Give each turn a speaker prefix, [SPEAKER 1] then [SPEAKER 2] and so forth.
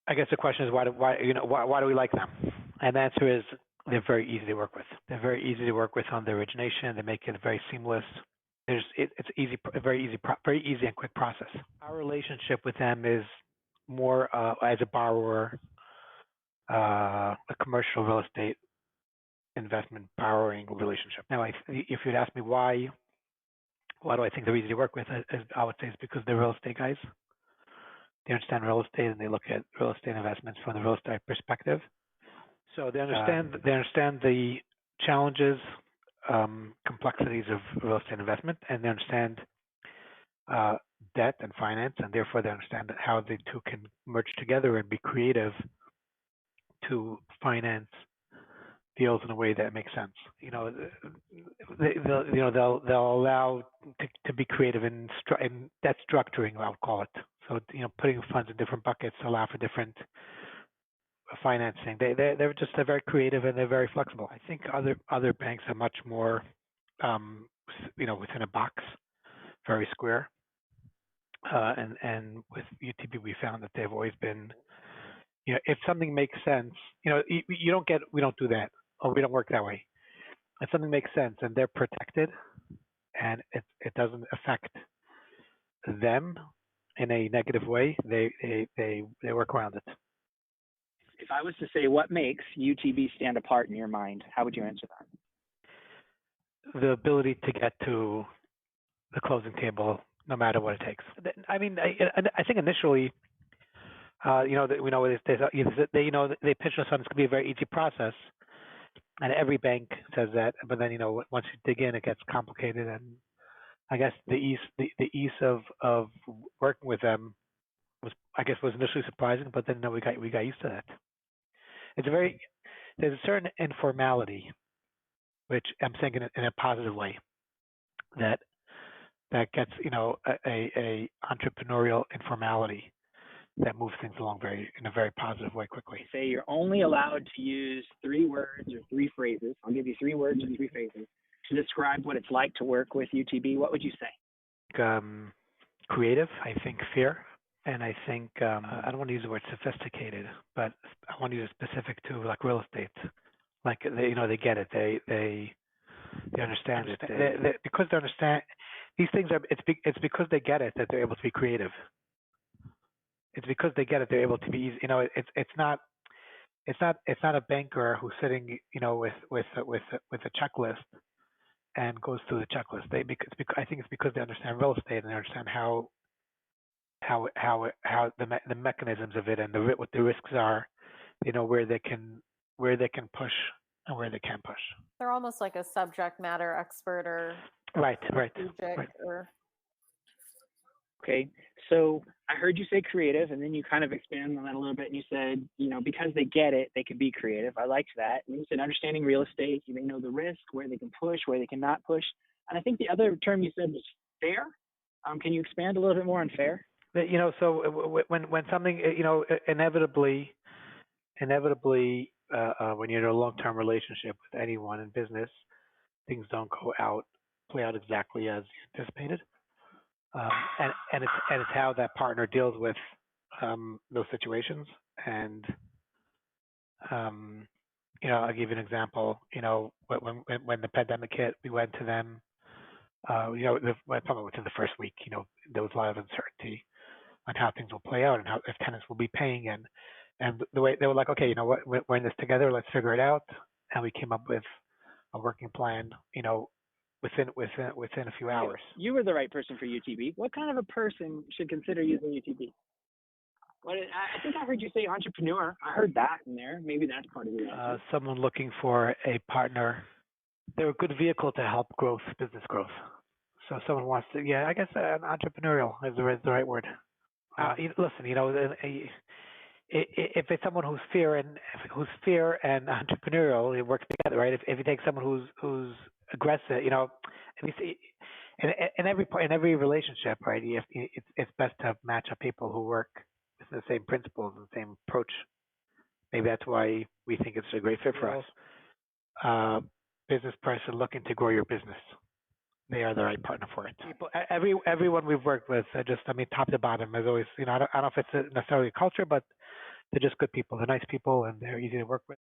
[SPEAKER 1] I guess the question is why do we like them? And the answer is they're very easy to work with. They're very easy to work with on the origination. They make it very seamless. It's easy, very easy and quick process. Our relationship with them is more as a borrower, a commercial real estate investment borrowing relationship. Now, if you'd ask me why do I think they're easy to work with, I would say it's because they're real estate guys. They understand real estate and they look at real estate investments from the real estate perspective. So they understand the challenges, complexities of real estate investment, and they understand debt and finance, and therefore they understand how the two can merge together and be creative to finance deals in a way that makes sense. They'll allow to be creative in debt structuring, I'll call it. So putting funds in different buckets allow for different financing. They're very creative and they're very flexible. I think other banks are much more within a box, very square. And with UTB we found that they've always been, if something makes sense, we don't do that, or we don't work that way. If something makes sense and they're protected and it doesn't affect them in a negative way, they work around it.
[SPEAKER 2] If I was to say what makes UTB stand apart in your mind, how would you answer that?
[SPEAKER 1] The ability to get to the closing table no matter what it takes. I mean, I think initially, they pitch us on it's going to be a very easy process, and every bank says that. But then once you dig in, it gets complicated, and I guess the ease of working with them was initially surprising, but then we got used to that. There's a certain informality, which I'm saying in a positive way, that gets a entrepreneurial informality that moves things along in a very positive way quickly.
[SPEAKER 2] Say you're only allowed to use 3 words or 3 phrases. I'll give you 3 words or 3 phrases to describe what it's like to work with UTB. What would you say?
[SPEAKER 1] Creative. I think fear. And I think, I don't want to use the word sophisticated, but I want to use specific to like real estate. Like they get it. They understand it. Because they understand these things it's because they get it that they're able to be creative. It's because they get it they're able to be easy. It's not a banker who's sitting with a checklist and goes through the checklist. I think it's because they understand real estate and they understand how the mechanisms of it and what the risks are, where they can push and where they can't push.
[SPEAKER 3] They're almost like a subject matter expert or
[SPEAKER 1] right.
[SPEAKER 3] Or...
[SPEAKER 2] Okay, so I heard you say creative, and then you kind of expanded on that a little bit, and you said, because they get it, they can be creative. I liked that. And you said understanding real estate, they know the risk, where they can push, where they cannot push. And I think the other term you said was fair. Can you expand a little bit more on fair?
[SPEAKER 1] So when something, inevitably, when you're in a long-term relationship with anyone in business, things don't play out exactly as anticipated, and it's how that partner deals with those situations. And I'll give you an example. When the pandemic hit, we went to them. Probably within the first week, there was a lot of uncertainty on how things will play out and if tenants will be paying, and the way they were like, okay, we're in this together, let's figure it out, and we came up with a working plan, within a few hours.
[SPEAKER 2] You were the right person for UTB. What kind of a person should consider using UTB? I think I heard you say entrepreneur. I heard that in there. Maybe that's part of it.
[SPEAKER 1] Someone looking for a partner. They're a good vehicle to help business growth. So someone wants to, I guess entrepreneurial is the right word. Listen, if it's someone who's fear and entrepreneurial, it works together, right? If you take someone who's aggressive, in every relationship, right? It's best to match up people who work with the same principles and the same approach. Maybe that's why we think it's a great fit for us. Business person looking to grow your business. They are the right partner for it. Everyone we've worked with, top to bottom, is always, I don't know if it's necessarily a culture, but they're just good people. They're nice people and they're easy to work with.